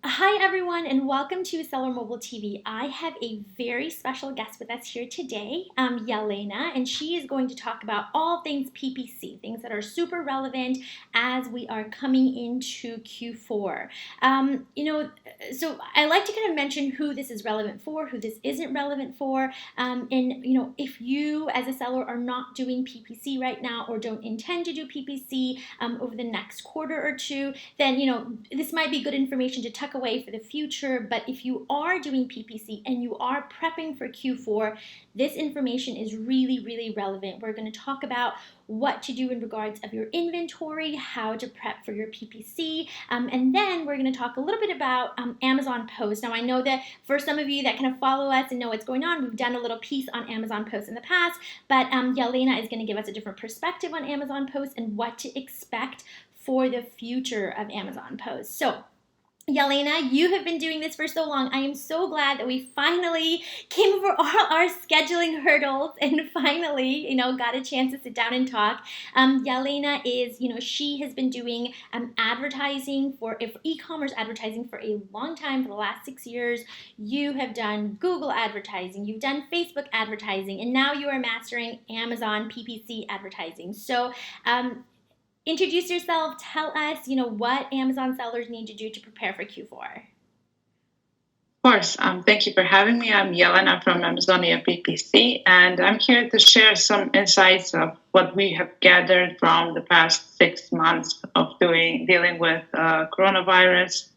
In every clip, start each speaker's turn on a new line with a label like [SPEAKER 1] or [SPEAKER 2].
[SPEAKER 1] Hi, everyone, and welcome to Seller Mobile TV. I have a very special guest with us here today, Yelena, and she is going to talk about all things PPC, things that are super relevant as we are coming into Q4. So I like to kind of mention who this is relevant for, who this isn't relevant for, and if you as a seller are not doing PPC right now or don't intend to do PPC over the next quarter or two, then this might be good information to tuck away for the future. But if you are doing PPC and you are prepping for Q4, this information is really, really relevant. We're going to talk about what to do in regards of your inventory, how to prep for your PPC, and then we're going to talk a little bit about Amazon Post. Now, I know that for some of you that kind of follow us and know what's going on, we've done a little piece on Amazon Post in the past, but Yelena is going to give us a different perspective on Amazon Post and what to expect for the future of Amazon Post. So, Yelena, you have been doing this for so long. I am so glad that we finally came over all our scheduling hurdles and finally, got a chance to sit down and talk. Yelena is, she has been doing advertising for e-commerce advertising for a long time, for the last 6 years. You have done Google advertising, you've done Facebook advertising, and now you are mastering Amazon PPC advertising. So, introduce yourself. Tell us, what Amazon sellers need to do to prepare for Q4.
[SPEAKER 2] Of course. Thank you for having me. I'm Yelena from Amazonia PPC, and I'm here to share some insights of what we have gathered from the past 6 months of dealing with coronavirus,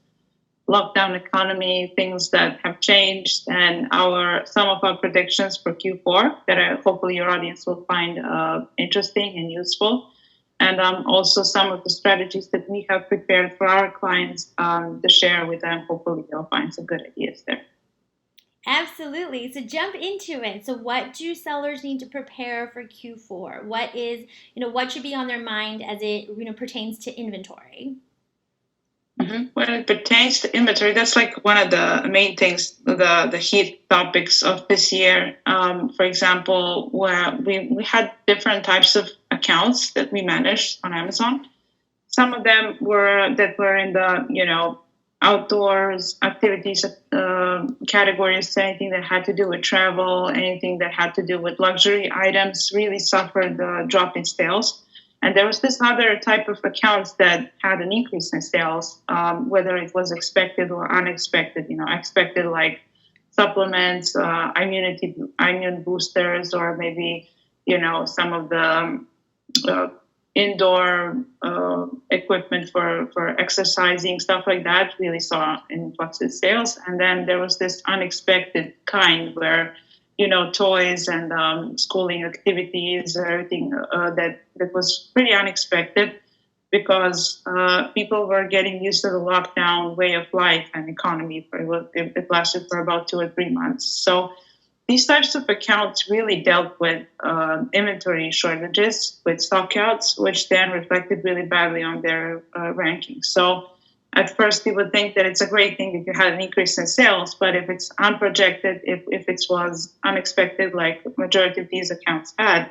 [SPEAKER 2] lockdown economy, things that have changed, and some of our predictions for Q4 that hopefully your audience will find interesting and useful. And also some of the strategies that we have prepared for our clients to share with them. Hopefully they'll find some good ideas there.
[SPEAKER 1] Absolutely. So jump into it. So what do sellers need to prepare for Q4? What should be on their mind as it, pertains to inventory?
[SPEAKER 2] When it pertains to inventory, that's like one of the main things, the heat topics of this year. For example, where we had different types of accounts that we managed on Amazon. Some of them were in the outdoors activities categories. Anything that had to do with travel, anything that had to do with luxury items really suffered the drop in sales. And there was this other type of accounts that had an increase in sales, whether it was expected or unexpected. Expected like supplements, immune boosters, or maybe some of the indoor equipment for exercising, stuff like that. Really saw an influx in sales. And then there was this unexpected kind where toys and schooling activities, everything that was pretty unexpected because people were getting used to the lockdown way of life and economy. It lasted for about 2 or 3 months. So these types of accounts really dealt with inventory shortages, with stockouts, which then reflected really badly on their rankings. So at first, you would think that it's a great thing if you had an increase in sales, but if it's unprojected, if it was unexpected, like the majority of these accounts had,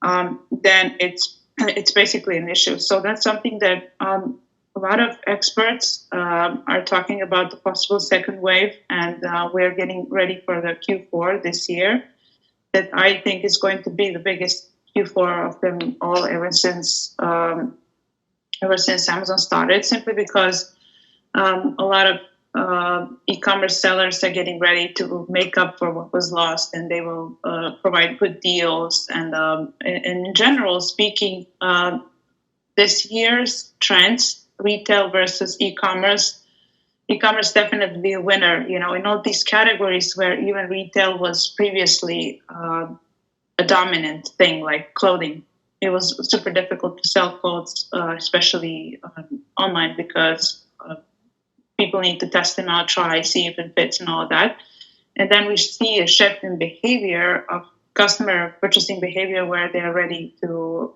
[SPEAKER 2] then it's basically an issue. So that's something that a lot of experts are talking about, the possible second wave, and we're getting ready for the Q4 this year. That I think is going to be the biggest Q4 of them all ever since Amazon started, simply because a lot of e-commerce sellers are getting ready to make up for what was lost, and they will provide good deals. And in general speaking, this year's trends, retail versus e-commerce definitely a winner. In all these categories where even retail was previously a dominant thing, like clothing. It was super difficult to sell clothes, especially online, because people need to test them out, try, see if it fits and all of that. And then we see a shift in behavior of customer purchasing behavior where they're ready to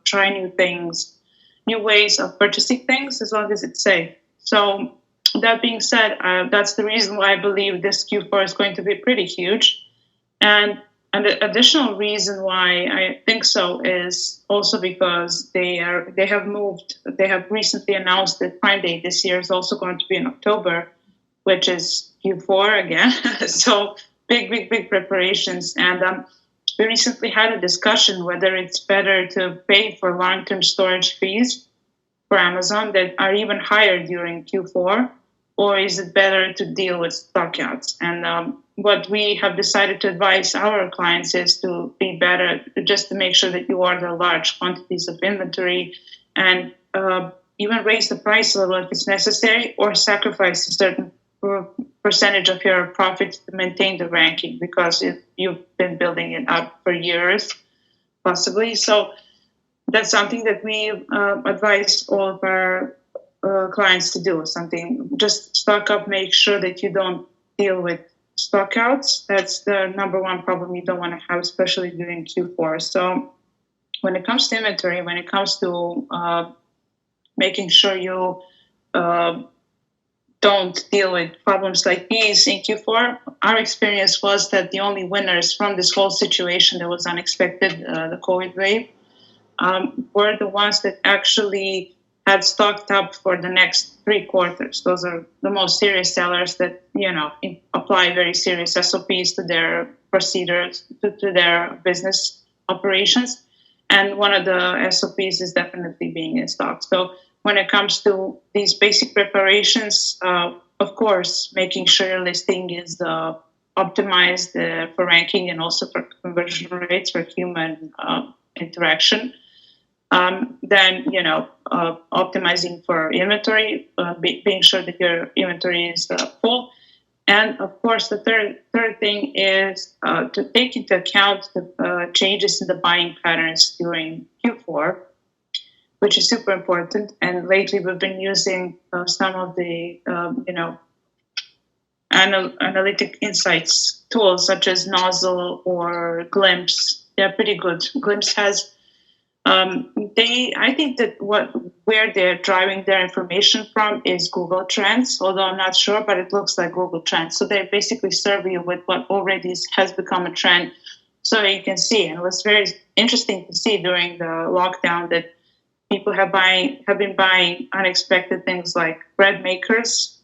[SPEAKER 2] try new things, new ways of purchasing things, as long as it's safe. So that being said, that's the reason why I believe this Q4 is going to be pretty huge. And And the additional reason why I think so is also because they have recently announced that Prime Day this year is also going to be in October, which is Q4 again. So big preparations. And we recently had a discussion whether it's better to pay for long-term storage fees for Amazon that are even higher during Q4, or is it better to deal with stockouts? And what we have decided to advise our clients is to be better, just to make sure that you order large quantities of inventory and even raise the price a little if it's necessary, or sacrifice a certain percentage of your profits to maintain the ranking, because you've been building it up for years, possibly. So that's something that we advise all of our clients to do. Something, just stock up, make sure that you don't deal with stockouts. That's the number one problem you don't want to have, especially during Q4. So when it comes to inventory, when it comes to making sure you don't deal with problems like these in Q4, our experience was that the only winners from this whole situation that was unexpected, the COVID wave, were the ones that actually had stocked up for the next 3 quarters. Those are the most serious sellers that, apply very serious SOPs to their procedures, to their business operations. And one of the SOPs is definitely being in stock. So when it comes to these basic preparations, of course, making sure your listing is optimized for ranking and also for conversion rates for human interaction. Then, optimizing for inventory, being sure that your inventory is full. And of course, the third thing is to take into account the changes in the buying patterns during Q4, which is super important. And lately, we've been using some of the, analytic insights tools such as Nozzle or Glimpse. They're pretty good. Glimpse has I think that where they're driving their information from is Google Trends, although I'm not sure, but it looks like Google Trends. So they basically serve you with what already has become a trend, so you can see. And it was very interesting to see during the lockdown that people have been buying unexpected things like bread makers,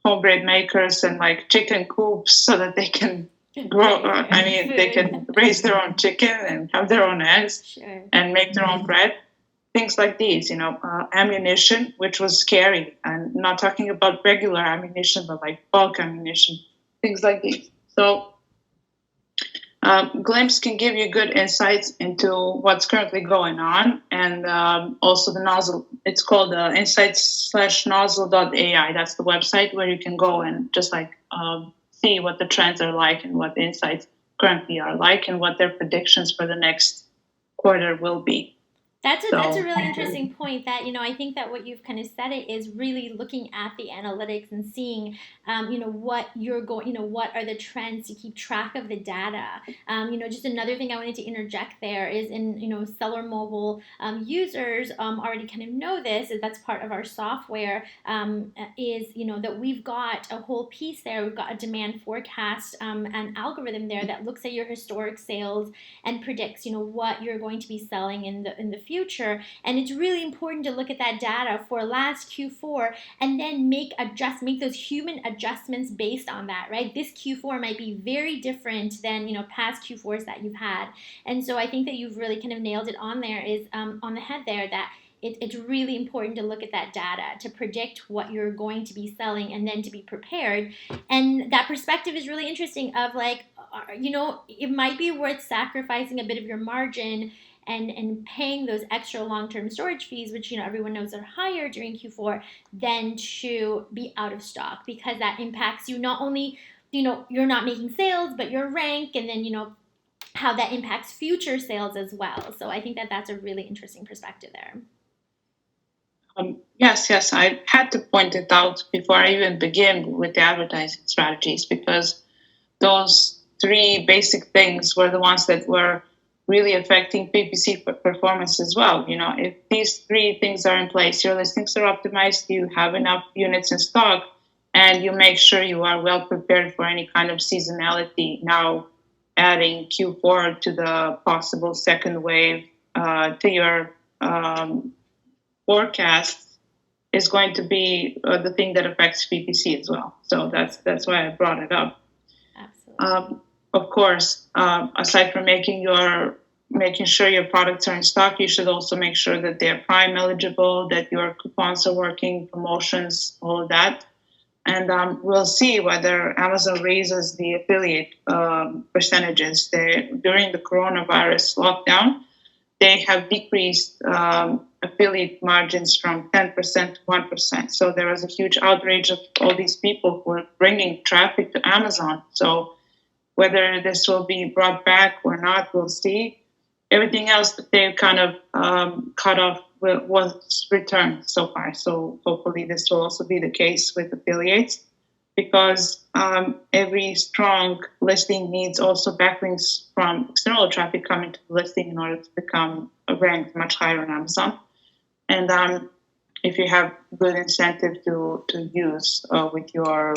[SPEAKER 2] home bread makers, and like chicken coops, so that they can grow. They can raise their own chicken and have their own eggs, sure, and make their own bread. Things like these, ammunition, which was scary, and not talking about regular ammunition, but like bulk ammunition, things like these. So Glimpse can give you good insights into what's currently going on, and also the Nozzle. It's called insights/nozzle.ai. That's the website where you can go and just see what the trends are like and what the insights currently are like and what their predictions for the next quarter will be.
[SPEAKER 1] That's a really interesting point. That I think that what you've kind of said it is really looking at the analytics and seeing what you're going, what are the trends to keep track of the data. Just another thing I wanted to interject there is in Seller Mobile users already kind of know this, is that's part of our software, is that we've got a whole piece there. We've got a demand forecast and algorithm there that looks at your historic sales and predicts what you're going to be selling in the future. And it's really important to look at that data for last Q4 and then make those human adjustments based on that, right? This Q4 might be very different than past Q4s that you've had. And so I think that you've really kind of nailed it on there, is on the head there, that it's really important to look at that data to predict what you're going to be selling and then to be prepared. And that perspective is really interesting of it might be worth sacrificing a bit of your margin and paying those extra long-term storage fees, which everyone knows are higher during Q4, than to be out of stock, because that impacts you not only, you're not making sales, but your rank, and then how that impacts future sales as well. So I think that that's a really interesting perspective there.
[SPEAKER 2] Yes, I had to point it out before I even begin with the advertising strategies, because those 3 basic things were the ones that were really affecting PPC performance as well. If these 3 things are in place, your listings are optimized, you have enough units in stock, and you make sure you are well prepared for any kind of seasonality now adding Q4 to the possible second wave to your forecast is going to be the thing that affects PPC as well. So that's why I brought it up.
[SPEAKER 1] Absolutely.
[SPEAKER 2] Of course, aside from making sure your products are in stock, you should also make sure that they're Prime eligible, that your coupons are working, promotions, all of that. And we'll see whether Amazon raises the affiliate percentages. During the coronavirus lockdown, they have decreased affiliate margins from 10% to 1%. So there was a huge outrage of all these people who are bringing traffic to Amazon. So whether this will be brought back or not, we'll see. Everything else that they've kind of cut off was returned so far. So hopefully this will also be the case with affiliates, because every strong listing needs also backlinks from external traffic coming to the listing in order to become ranked much higher on Amazon. And if you have good incentive to use with your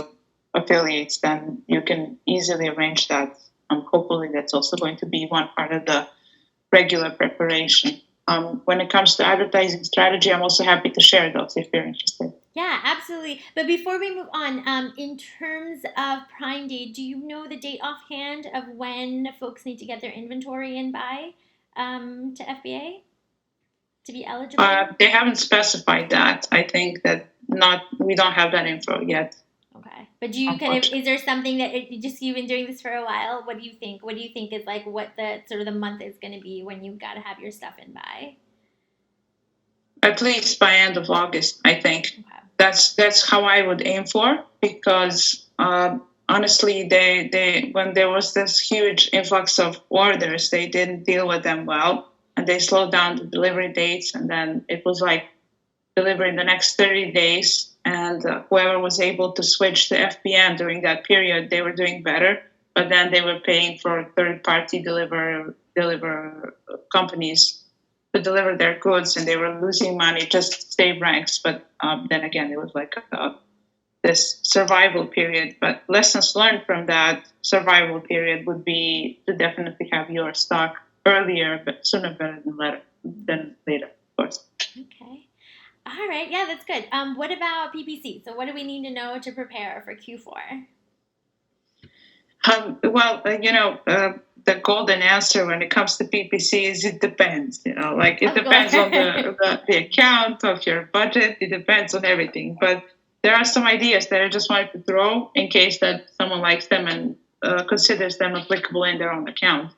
[SPEAKER 2] affiliates, then you can easily arrange that. Hopefully that's also going to be one part of the regular preparation. When it comes to advertising strategy, I'm also happy to share those if you're interested.
[SPEAKER 1] Yeah, absolutely. But before we move on, in terms of Prime Day, do you know the date offhand of when folks need to get their inventory in by to FBA to be eligible?
[SPEAKER 2] They haven't specified that. I think that we don't have that info yet.
[SPEAKER 1] Okay, but do you is there something that you've been doing this for a while? What do you think? What do you think is like what the sort of the month is going to be when you've got to have your stuff in by?
[SPEAKER 2] At least by end of August, I think. Okay. That's how I would aim for, because honestly, they when there was this huge influx of orders, they didn't deal with them well, and they slowed down the delivery dates, and then it was like delivery in the next 30 days. And whoever was able to switch to FBM during that period, they were doing better. But then they were paying for third-party deliver companies to deliver their goods, and they were losing money just to save ranks. But then again, it was like this survival period. But lessons learned from that survival period would be to definitely have your stock earlier, but sooner better than later, of course.
[SPEAKER 1] Okay. All right. Yeah, that's good. What about PPC? So what do we need to know to prepare for Q4?
[SPEAKER 2] The golden answer when it comes to PPC is it depends. It depends on the account of your budget. It depends on everything. But there are some ideas that I just wanted to throw in case that someone likes them and considers them applicable in their own account.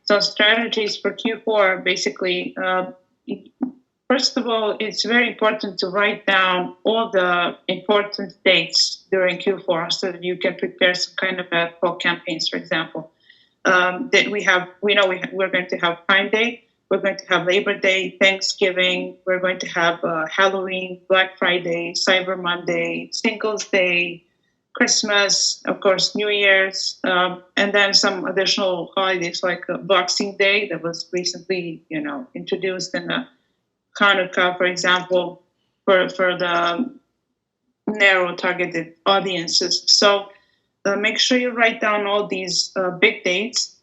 [SPEAKER 2] So strategies for Q4, basically, first of all, it's very important to write down all the important dates during Q4 so that you can prepare some kind of ad hoc campaigns, for example. That we're going to have Prime Day, we're going to have Labor Day, Thanksgiving, we're going to have Halloween, Black Friday, Cyber Monday, Singles Day, Christmas, of course, New Year's, and then some additional holidays like Boxing Day that was recently, introduced in the Hanukkah, for example, for the narrow targeted audiences. So make sure you write down all these big dates.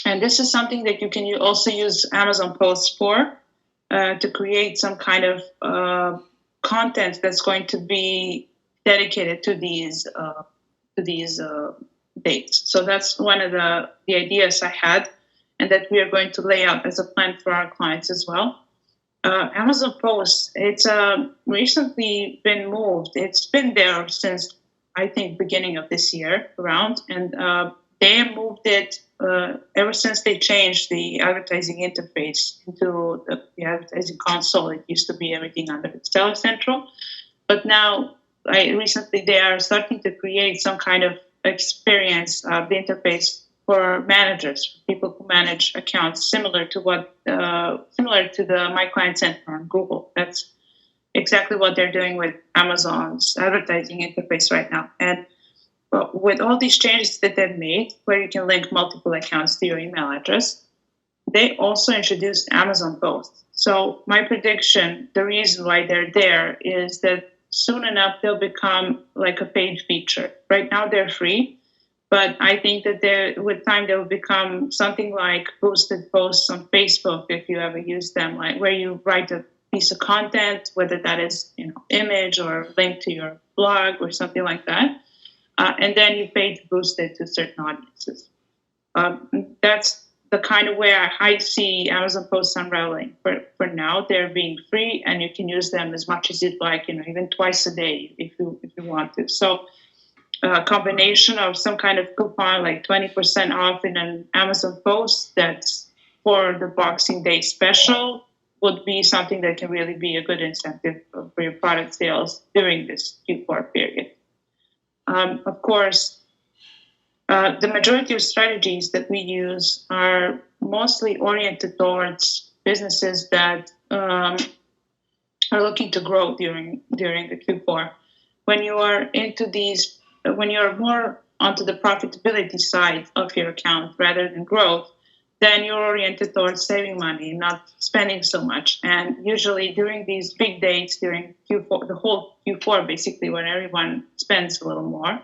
[SPEAKER 2] And this is something that you can also use Amazon Posts for, to create some kind of content that's going to be dedicated to these dates. So that's one of the ideas I had, and that we are going to lay out as a plan for our clients as well. Amazon Post, it's recently been moved. It's been there since, I think, beginning of this year around, and they moved it ever since they changed the advertising interface into the advertising console. It used to be everything under Seller Central, but now recently they are starting to create some kind of experience, the interface for managers, people who manage accounts, similar to the My Client Center on Google. That's exactly what they're doing with Amazon's advertising interface right now. And with all these changes that they've made, where you can link multiple accounts to your email address, they also introduced Amazon Posts. So my prediction, the reason why they're there, is that soon enough they'll become like a paid feature. Right now they're free. But I think that with time, they will become something like boosted posts on Facebook, if you ever use them, like where you write a piece of content, whether that is image or link to your blog or something like that, and then you pay to boost it to certain audiences. That's the kind of way I see Amazon posts unraveling. For now, they're being free, and you can use them as much as you'd like, even twice a day if you want to. So a combination of some kind of coupon, like 20% off in an Amazon post that's for the Boxing Day special, would be something that can really be a good incentive for your product sales during this Q4 period. Of course, the majority of strategies that we use are mostly oriented towards businesses that are looking to grow during the Q4. When you are when you're more onto the profitability side of your account rather than growth, then you're oriented towards saving money, not spending so much. And usually during these big dates, during Q4, the whole Q4, basically, when everyone spends a little more,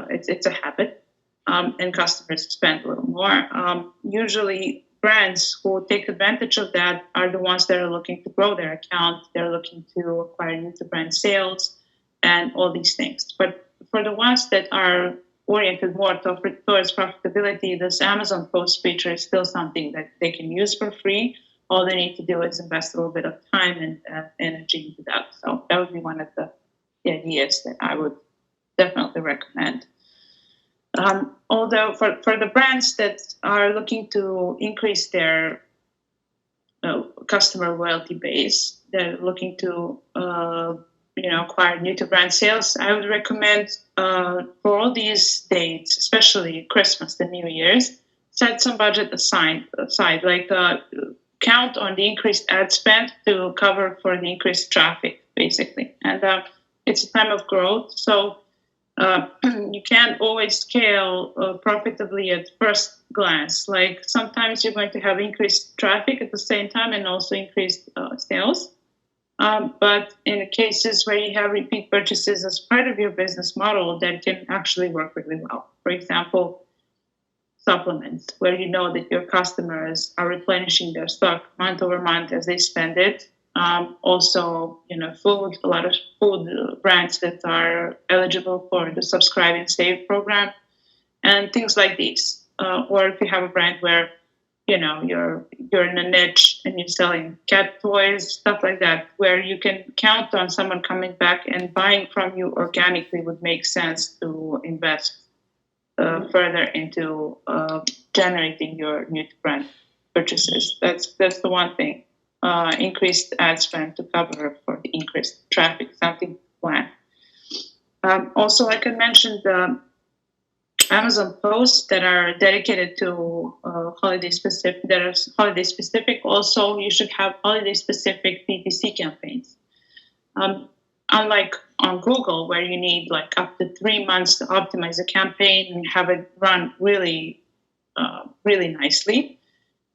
[SPEAKER 2] it's a habit, and customers spend a little more. Usually brands who take advantage of that are the ones that are looking to grow their account. They're looking to acquire new to brand sales and all these things. But for the ones that are oriented more towards profitability, this Amazon post feature is still something that they can use for free. All they need to do is invest a little bit of time and energy into that. So that would be one of the ideas that I would definitely recommend. Although for the brands that are looking to increase their customer loyalty base, they're looking to acquire new to brand sales, I would recommend for all these dates, especially Christmas, the New Year's, set some budget aside, like count on the increased ad spend to cover for the increased traffic, basically. And it's a time of growth, so you can't always scale profitably at first glance. Like sometimes you're going to have increased traffic at the same time and also increased sales. But in cases where you have repeat purchases as part of your business model, that can actually work really well. For example, supplements, where you know that your customers are replenishing their stock month over month as they spend it. Also, food, a lot of food brands that are eligible for the Subscribe and Save program, and things like these. Or if you have a brand where you're in a niche and you're selling cat toys, stuff like that, where you can count on someone coming back and buying from you organically, would make sense to invest further into generating your new brand purchases. That's the one thing. Increased ad spend to cover for the increased traffic, something to plan. Also, I can mention the Amazon posts that are dedicated to holiday specific. That are holiday specific. Also, you should have holiday specific PPC campaigns. Unlike on Google, where you need like up to 3 months to optimize a campaign and have it run really, really nicely,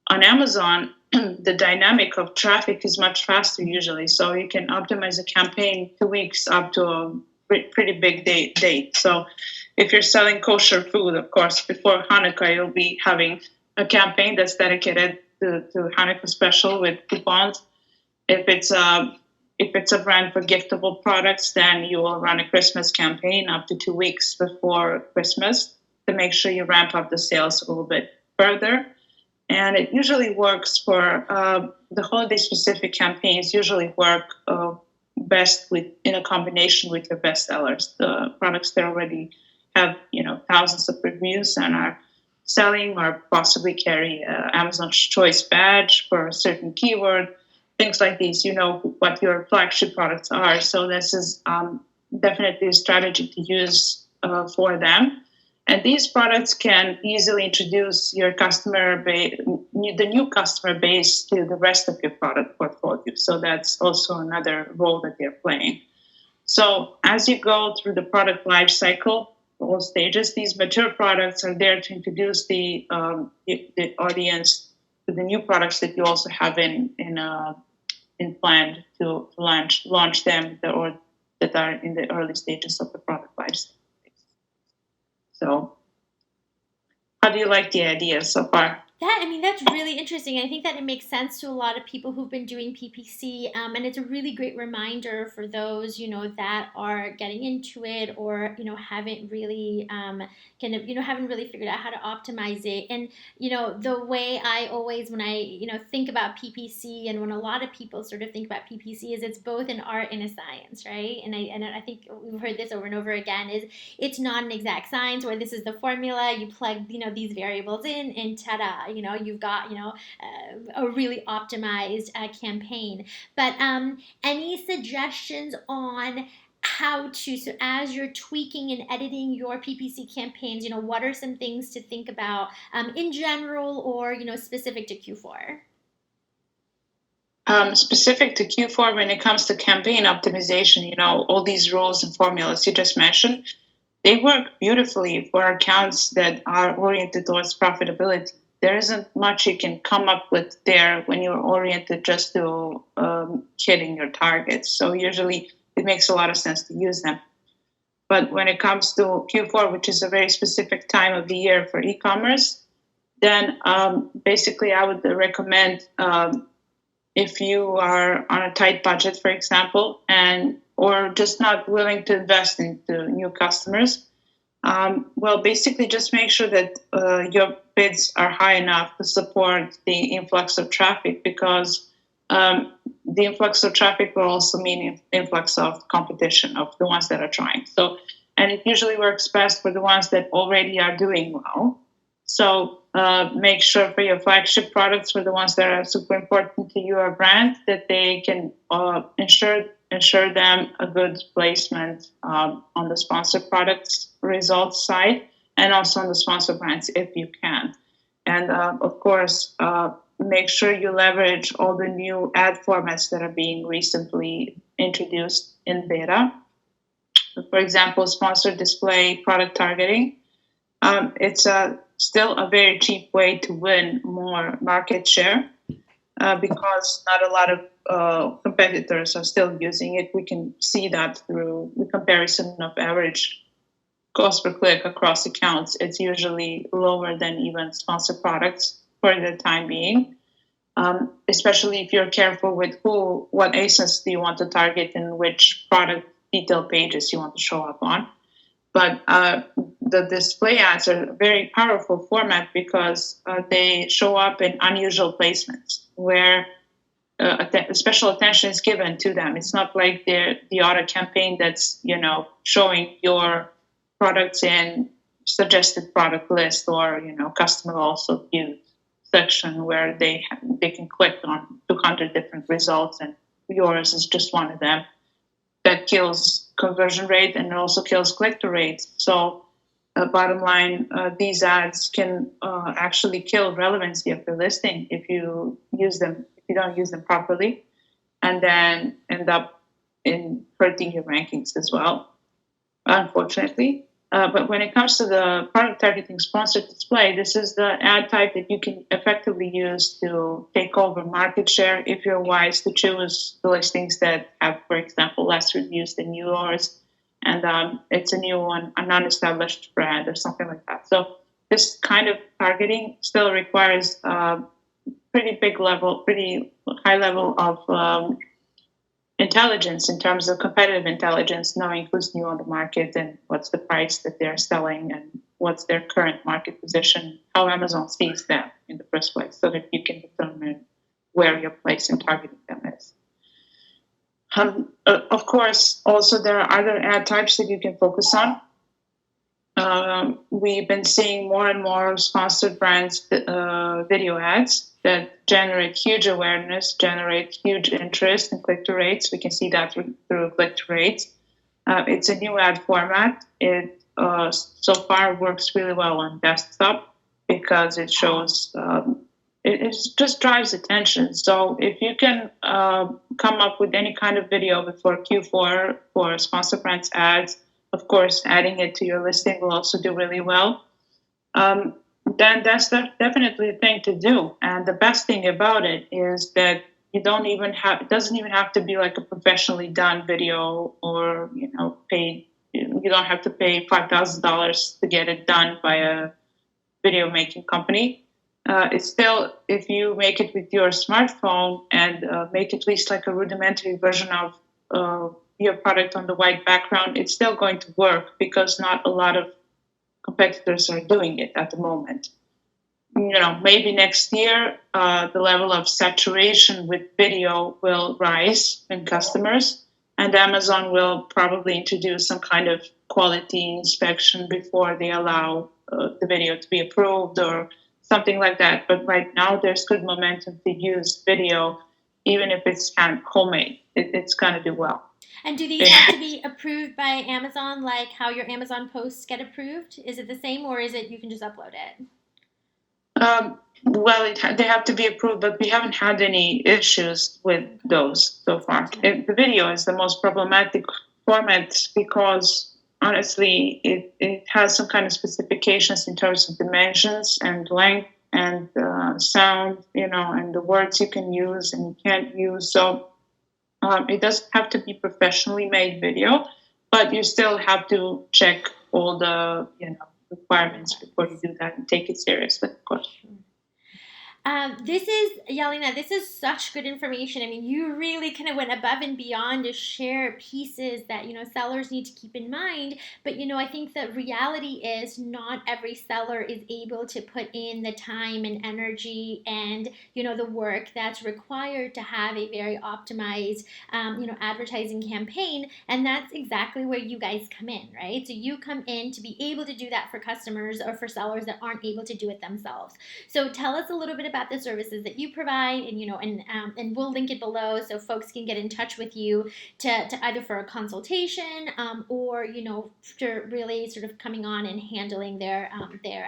[SPEAKER 2] on Amazon, the dynamic of traffic is much faster usually. So you can optimize a campaign 2 weeks up to a pretty big date. So if you're selling kosher food, of course, before Hanukkah, you'll be having a campaign that's dedicated to Hanukkah special with coupons. If it's a brand for giftable products, then you will run a Christmas campaign up to 2 weeks before Christmas to make sure you ramp up the sales a little bit further. And it usually works for the holiday-specific campaigns. Usually work best in a combination with your best sellers, the products that already have thousands of reviews and are selling, or possibly carry Amazon's Choice badge for a certain keyword. Things like these, what your flagship products are. So this is definitely a strategy to use for them. And these products can easily introduce your customer base, the new customer base, to the rest of your product portfolio. So that's also another role that they're playing. So as you go through the product life cycle, all stages, these mature products are there to introduce the audience to the new products that you also have in planned to launch them, or that are in the early stages of the product life cycle. So how do you like the idea so far?
[SPEAKER 1] That's really interesting. I think that it makes sense to a lot of people who've been doing PPC, and it's a really great reminder for those, that are getting into it, or haven't really haven't really figured out how to optimize it. And the way I always, when I think about PPC, and when a lot of people sort of think about PPC, is it's both an art and a science, right? And I think we've heard this over and over again, is it's not an exact science where this is the formula, you plug these variables in, and ta-da, you've got a really optimized campaign. But any suggestions on how to, so as you're tweaking and editing your PPC campaigns, what are some things to think about in general, or specific to Q4?
[SPEAKER 2] Specific to Q4, when it comes to campaign optimization, all these rules and formulas you just mentioned, they work beautifully for accounts that are oriented towards profitability. There isn't much you can come up with there when you're oriented just to hitting your targets. So usually it makes a lot of sense to use them. But when it comes to Q4, which is a very specific time of the year for e-commerce, then basically I would recommend, if you are on a tight budget, for example, or just not willing to invest into new customers, basically just make sure that your bids are high enough to support the influx of traffic, because the influx of traffic will also mean influx of competition of the ones that are trying. So, and it usually works best for the ones that already are doing well. So make sure for your flagship products, for the ones that are super important to your brand, that they can ensure them a good placement on the sponsored products results side, and also on the sponsor brands if you can. And of course, make sure you leverage all the new ad formats that are being recently introduced in beta. For example, sponsored display product targeting. It's still a very cheap way to win more market share, because not a lot of competitors are still using it. We can see that through the comparison of average cost per click across accounts. It's usually lower than even sponsored products for the time being, especially if you're careful with what ASINs do you want to target and which product detail pages you want to show up on. But the display ads are a very powerful format, because they show up in unusual placements where special attention is given to them. It's not like the auto campaign that's showing your products in suggested product list, or customer also viewed section where they can click on 200 different results, and yours is just one of them. That kills conversion rate, and it also kills click-through rate. So bottom line, these ads can actually kill relevancy of the listing if you don't use them properly, and then end up in hurting your rankings as well, unfortunately. But when it comes to the product targeting sponsored display, this is the ad type that you can effectively use to take over market share if you're wise to choose the listings that have, for example, less reviews than yours, and it's a new one, a non-established brand or something like that. So this kind of targeting still requires pretty high level of intelligence in terms of competitive intelligence, knowing who's new on the market and what's the price that they're selling and what's their current market position, how Amazon sees them in the first place, so that you can determine where your place in targeting them is. Of course, also there are other ad types that you can focus on. We've been seeing more and more sponsored brands video ads that generate huge awareness, generate huge interest and click-through rates. We can see that through click-through rates. It's a new ad format. It so far works really well on desktop, because it shows, it just drives attention. So if you can come up with any kind of video before Q4 for sponsor brands ads, of course, adding it to your listing will also do really well. Then that's definitely a thing to do. And the best thing about it is that it doesn't even have to be like a professionally done video or paid and you don't have to pay $5,000 to get it done by a video making company. It's still, if you make it with your smartphone and make at least like a rudimentary version of your product on the white background, it's still going to work because not a lot of competitors are doing it at the moment. Maybe next year, the level of saturation with video will rise in customers, and Amazon will probably introduce some kind of quality inspection before they allow the video to be approved or something like that. But right now, there's good momentum to use video, even if it's kind of homemade. It's going to do well.
[SPEAKER 1] And do these have to be approved by Amazon, like how your Amazon posts get approved? Is it the same, or is it you can just upload it?
[SPEAKER 2] Well, they have to be approved, but we haven't had any issues with those so far. The video is the most problematic format because, honestly, it has some kind of specifications in terms of dimensions and length and sound, and the words you can use and can't use. So it doesn't have to be professionally made video, but you still have to check all the, requirements before you do that and take it seriously, of course.
[SPEAKER 1] Yelena, this is such good information. I mean, you really kind of went above and beyond to share pieces that, sellers need to keep in mind. But, I think the reality is not every seller is able to put in the time and energy and, the work that's required to have a very optimized, advertising campaign. And that's exactly where you guys come in, right? So you come in to be able to do that for customers or for sellers that aren't able to do it themselves. So tell us a little bit about the services that you provide, and we'll link it below so folks can get in touch with you to either for a consultation or to really sort of coming on and handling their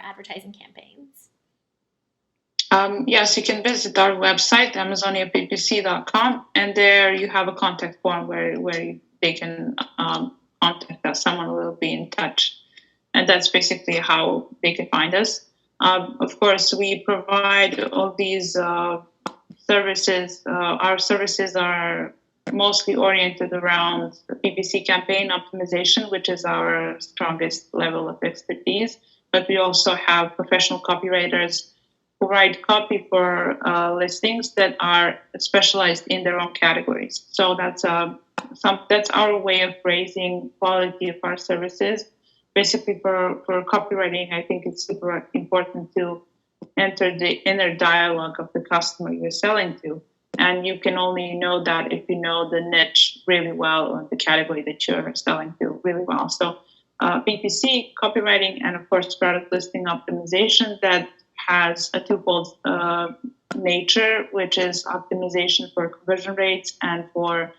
[SPEAKER 1] advertising campaigns.
[SPEAKER 2] Yes, you can visit our website, amazoniappc.com, and there you have a contact form where they can contact us. Someone will be in touch, and that's basically how they can find us. Of course, we provide all these services. Our services are mostly oriented around the PPC campaign optimization, which is our strongest level of expertise. But we also have professional copywriters who write copy for listings that are specialized in their own categories. So that's our way of raising quality of our services. Basically, for copywriting, I think it's super important to enter the inner dialogue of the customer you're selling to. And you can only know that if you know the niche really well or the category that you're selling to really well. So PPC, copywriting, and of course, product listing optimization that has a twofold nature, which is optimization for conversion rates and for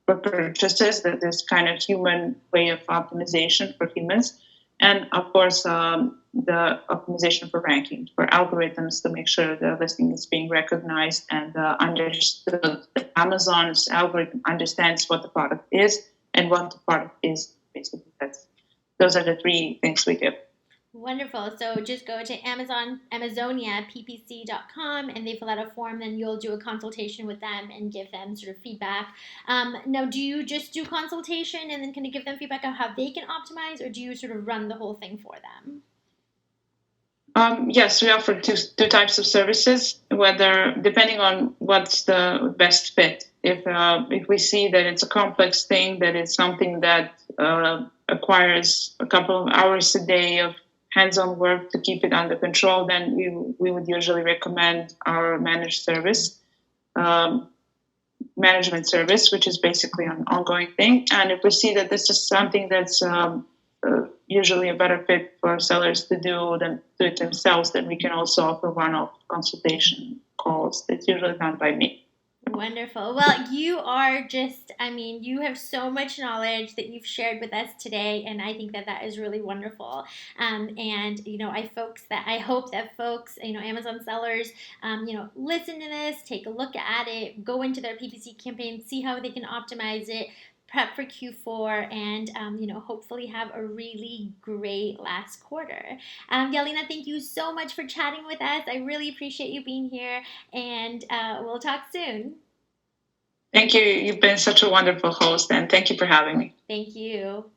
[SPEAKER 2] purchases, that this kind of human way of optimization for humans. And of course, the optimization for ranking, for algorithms to make sure the listing is being recognized and understood. Amazon's algorithm understands what the product is and what the product is. Basically, those are the three things we do.
[SPEAKER 1] Wonderful. So just go to amazoniappc.com and they fill out a form, then you'll do a consultation with them and give them sort of feedback. Now, do you just do consultation and then kind of give them feedback on how they can optimize, or do you sort of run the whole thing for them?
[SPEAKER 2] Yes, we offer two types of services, whether depending on what's the best fit. If we see that it's a complex thing, that it's something that acquires a couple of hours a day of hands-on work to keep it under control, then we would usually recommend our managed service, management service, which is basically an ongoing thing. And if we see that this is something that's usually a better fit for sellers to do than do it themselves, then we can also offer one-off consultation calls. It's usually done by me.
[SPEAKER 1] Wonderful. Well, you are you have so much knowledge that you've shared with us today, and I think that is really wonderful. And I hope that folks, Amazon sellers, listen to this, take a look at it, go into their PPC campaign, see how they can optimize it, prep for Q4, and hopefully have a really great last quarter. Yelena, thank you so much for chatting with us. I really appreciate you being here, and we'll talk soon.
[SPEAKER 2] Thank you. You've been such a wonderful host, and thank you for having me.
[SPEAKER 1] Thank you.